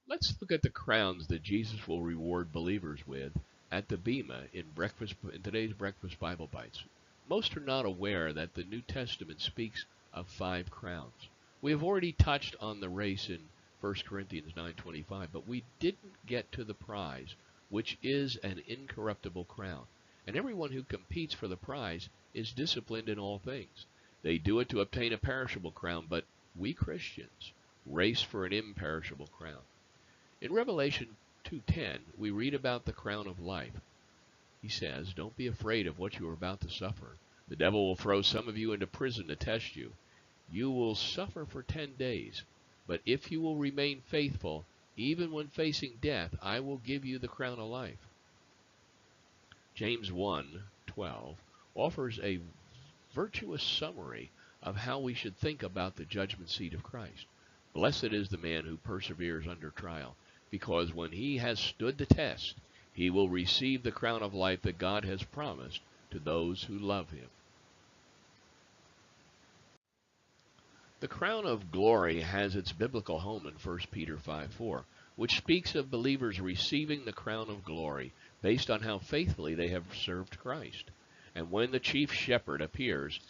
Let's look at the crowns that Jesus will reward believers with at the Bema in today's Breakfast Bible Bites. Most are not aware that the New Testament speaks of 5 crowns. We have already touched on the race in 1 Corinthians 9:25, but we didn't get to the prize, which is an incorruptible crown. And everyone who competes for the prize is disciplined in all things. They do it to obtain a perishable crown, but we Christians race for an imperishable crown. In Revelation 2:10, we read about the crown of life. He says, "Don't be afraid of what you are about to suffer. The devil will throw some of you into prison to test you. You will suffer for 10 days. But if you will remain faithful, even when facing death, I will give you the crown of life." James 1:12 offers a virtuous summary of how we should think about the judgment seat of Christ. "Blessed is the man who perseveres under trial, because when he has stood the test, he will receive the crown of life that God has promised to those who love him." The crown of glory has its biblical home in 1 Peter 5:4, which speaks of believers receiving the crown of glory based on how faithfully they have served Christ. And when the chief shepherd appears,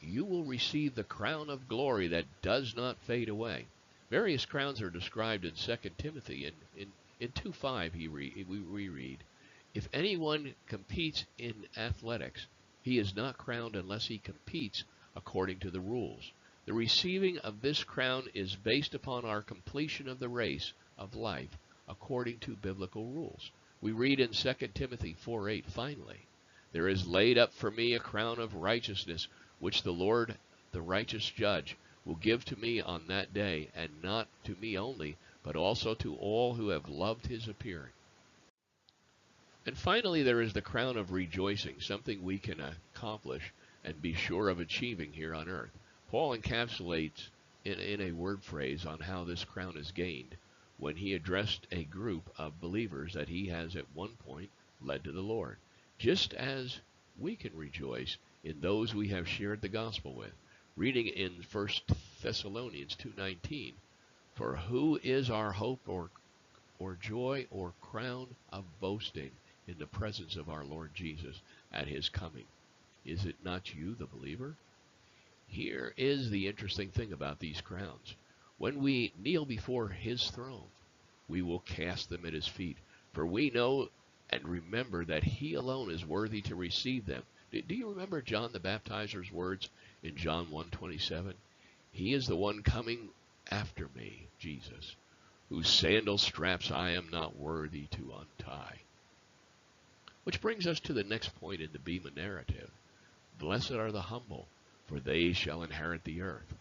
you will receive the crown of glory that does not fade away. Various crowns are described in 2 Timothy. In 2:5 we read, "If anyone competes in athletics, he is not crowned unless he competes according to the rules. The receiving of this crown is based upon our completion of the race of life according to biblical rules." We read in 2 Timothy 4:8, "Finally, there is laid up for me a crown of righteousness, which the Lord, the righteous judge, will give to me on that day, and not to me only, but also to all who have loved his appearing." And finally, there is the crown of rejoicing, something we can accomplish and be sure of achieving here on earth. Paul encapsulates in a word phrase on how this crown is gained when he addressed a group of believers that he has at one point led to the Lord, just as we can rejoice in those we have shared the gospel with. Reading in 1 Thessalonians 2:19, "For who is our hope or joy or crown of boasting in the presence of our Lord Jesus at his coming? Is it not you, the believer?" Here is the interesting thing about these crowns. When we kneel before his throne, we will cast them at his feet, for we know and remember that he alone is worthy to receive them. Do you remember John the Baptizer's words in John 1:27? "He is the one coming after me," Jesus, "whose sandal straps I am not worthy to untie." Which brings us to the next point in the Bema narrative. "Blessed are the humble, for they shall inherit the earth."